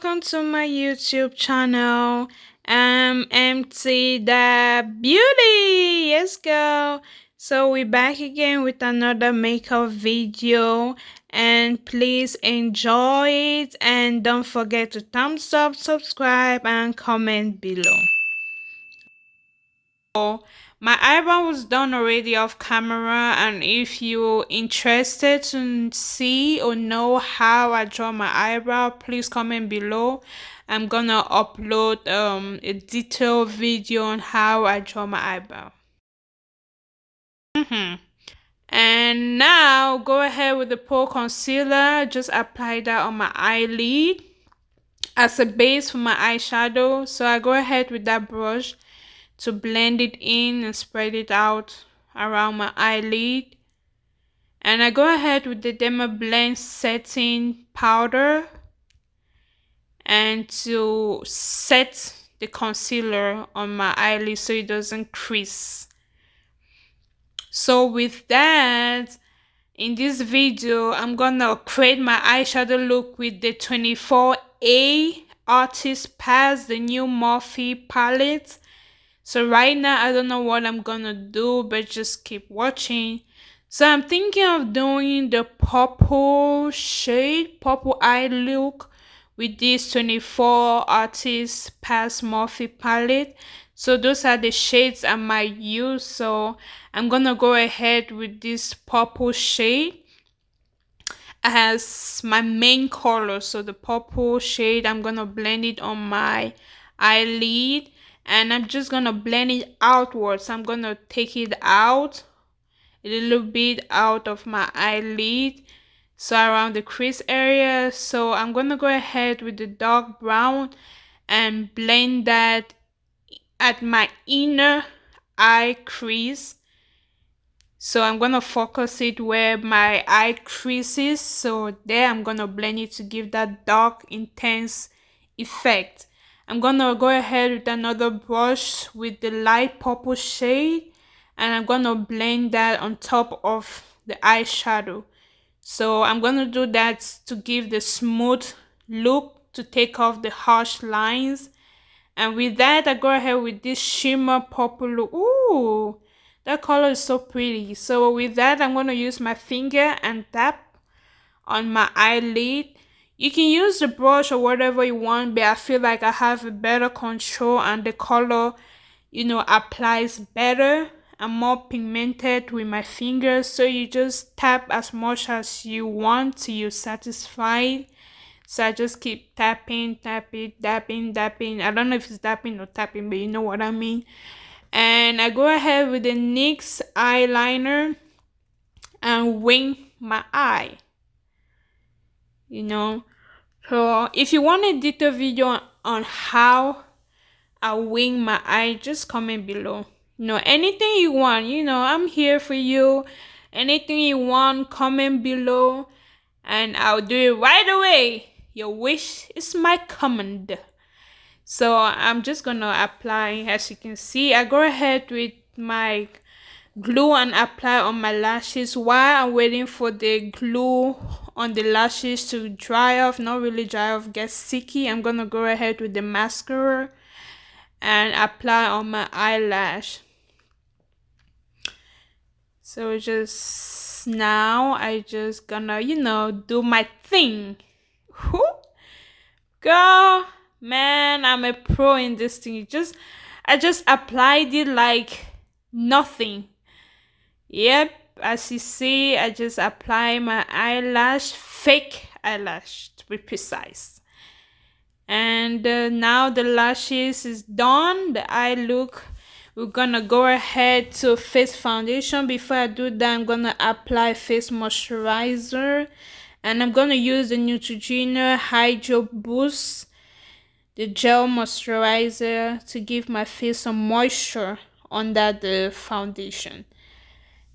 welcome to my YouTube channel. I'm MT the Beauty. Yes, girl. So we're back again with another makeup video, and please enjoy it, and don't forget to thumbs up, subscribe, and comment below. My eyebrow was done already off camera, and if you're interested to see or know how I draw my eyebrow, please comment below. I'm gonna upload a detailed video on how I draw my eyebrow. And now go ahead with the pore concealer. Just apply that on my eyelid as a base for my eyeshadow. So I go ahead with that brush to blend it in and spread it out around my eyelid. And I go ahead with the Dermablend setting powder and to set the concealer on my eyelid so it doesn't crease. So with that, in this video, I'm gonna create my eyeshadow look with the 24A Artist Pass, the new Morphe palette. So right now, I don't know what I'm gonna do, but just keep watching. So I'm thinking of doing the purple shade, purple eye look with this 24 Artist Pass Morphe palette. So those are the shades I might use. So I'm gonna go ahead with this purple shade as my main color. So the purple shade, I'm gonna blend it on my eyelid. And I'm just gonna blend it outwards. I'm gonna take it out a little bit out of my eyelid, so around the crease area. So I'm gonna go ahead with the dark brown and blend that at my inner eye crease. So I'm gonna focus it where my eye crease is. So there I'm gonna blend it to give that dark, intense effect. I'm gonna go ahead with another brush with the light purple shade, and I'm gonna blend that on top of the eyeshadow. So I'm gonna do that to give the smooth look, to take off the harsh lines. And with that, I go ahead with this shimmer purple look. Ooh, that color is so pretty. So with that, I'm gonna use my finger and tap on my eyelid. You can use the brush or whatever you want, but I feel like I have a better control and the color, applies better. I'm more pigmented with my fingers, so you just tap as much as you want till you're satisfied. So I just keep tapping, tapping, tapping, tapping. I don't know if it's tapping or tapping, but you know what I mean. And I go ahead with the NYX Eye Liner and wing my eye. So if you want a detailed video on how I wing my eye, just comment below. Anything you want, I'm here for you. Anything you want, comment below and I'll do it right away. Your wish is my command. So I'm just gonna apply. As you can see, I go ahead with my glue and apply on my lashes while I'm waiting for the glue on the lashes to dry off. Not really dry off, get sticky. I'm gonna go ahead with the mascara and apply on my eyelash. So just now I just gonna do my thing. Girl, man, I'm a pro in this thing. I just applied it like nothing. Yep, as you see, I just apply my eyelash, fake eyelash to be precise. And now the lashes is done, the eye look. We're gonna go ahead to face foundation. Before I do that, I'm gonna apply face moisturizer, and I'm gonna use the Neutrogena Hydro Boost, the gel moisturizer, to give my face some moisture under the foundation.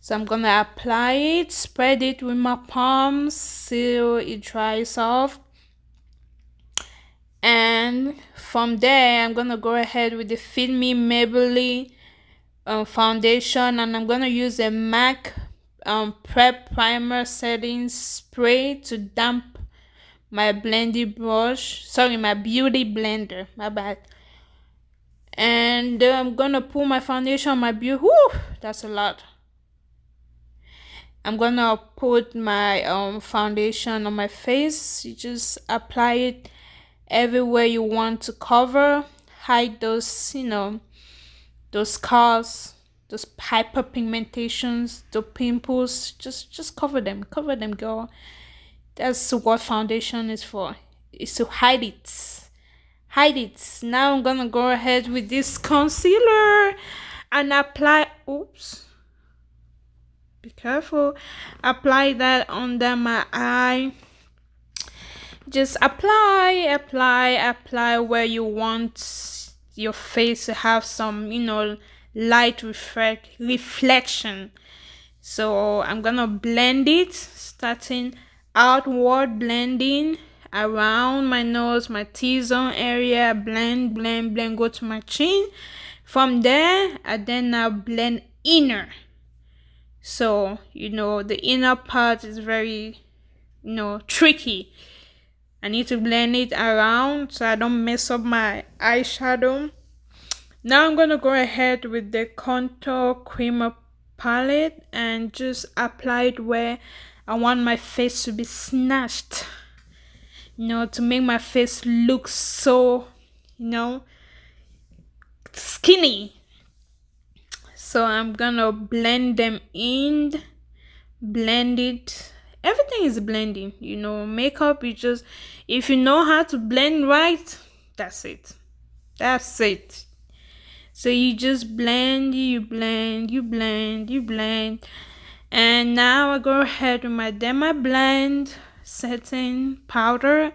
So I'm gonna apply it, spread it with my palms till it dries off. And from there, I'm gonna go ahead with the Fit Me Maybelline foundation, and I'm gonna use a MAC Prep Primer Setting Spray to damp my blending brush, sorry, my beauty blender, my bad. And I'm gonna put my foundation on my beauty. Whoo, that's a lot. I'm gonna put my foundation on my face. You just apply it everywhere you want to cover, hide those, you know, those scars, those hyperpigmentations, the pimples. Just cover them, girl. That's what foundation is for. It's to hide it. Hide it. Now I'm gonna go ahead with this concealer and apply, oops, be careful, apply that under my eye. Just apply where you want your face to have some, you know, light reflection. So I'm gonna blend it, starting outward, blending around my nose, my T-zone area, blend, go to my chin. From there, I then now blend inner. So, you know, the inner part is very, you know, tricky. I need to blend it around so I don't mess up my eyeshadow. Now I'm gonna go ahead with the contour creamer palette and just apply it where I want my face to be snatched, you know, to make my face look so, you know, skinny. So I'm gonna blend them in, blend it. Everything is blending, you know. Makeup, you just, if you know how to blend right, that's it. So you just blend, you blend. And now I go ahead with my Derma Blend setting powder.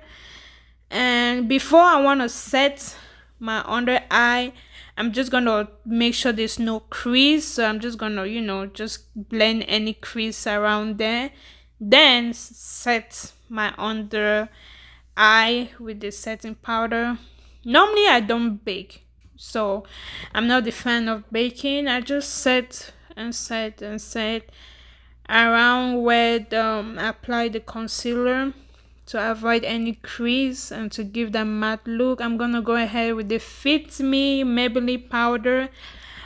And before I want to set my under eye, I'm just gonna make sure there's no crease. So I'm just gonna, you know, just blend any crease around there. Then set my under eye with the setting powder. Normally I don't bake, so I'm not a fan of baking. I just set around where I apply the concealer to avoid any crease and to give that matte look. I'm gonna go ahead with the Fit Me Maybelline powder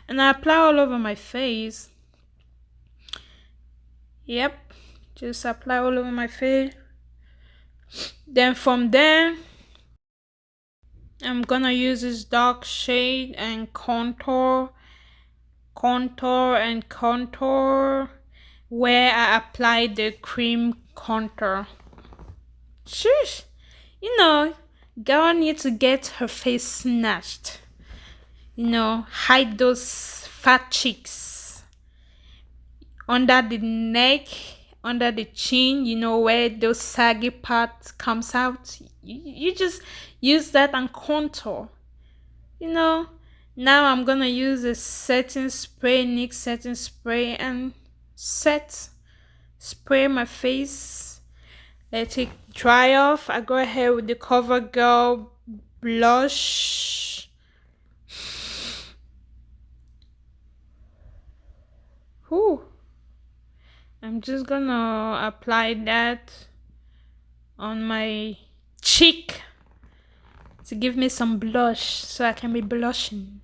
and I apply all over my face. Yep, just apply all over my face. Then from there, I'm gonna use this dark shade and contour where I apply the cream contour. Shush, you know, girl needs to get her face snatched. You know, hide those fat cheeks under the neck, under the chin, you know, where those saggy parts comes out. You just use that and contour, you know. Now I'm gonna use a setting spray, NYX setting spray, and spray my face. Let it dry off. I go ahead with the Covergirl Blush. Whew. I'm just gonna apply that on my cheek to give me some blush so I can be blushing.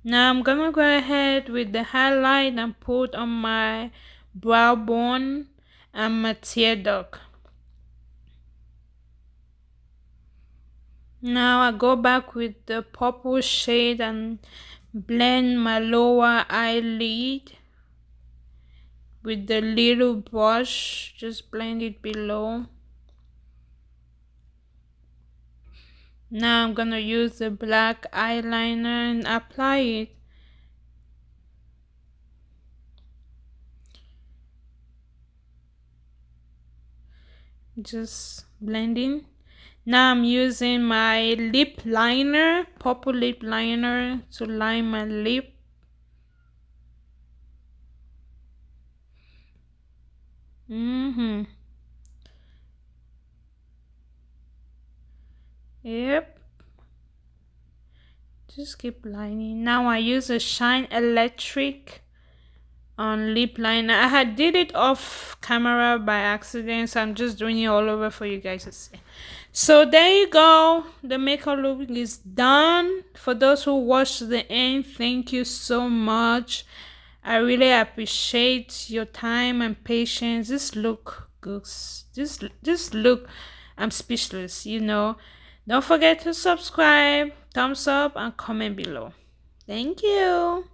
Now I'm gonna go ahead with the highlight and put on my brow bone and my tear duct. Now I go back with the purple shade and blend my lower eyelid with the little brush. Just blend it below. Now I'm gonna use the black eyeliner and apply it. Just blending. Now I'm using my lip liner, purple lip liner, to line my lip. Yep. Just keep lining. Now I use a Shine Electric on lip liner. I had did it off camera by accident, so I'm just doing it all over for you guys to see. So there you go, the makeup look is done. For those who watched the end, thank you so much. I really appreciate your time and patience. This look good. This look, I'm speechless, you know. Don't forget to subscribe, thumbs up, and comment below. Thank you.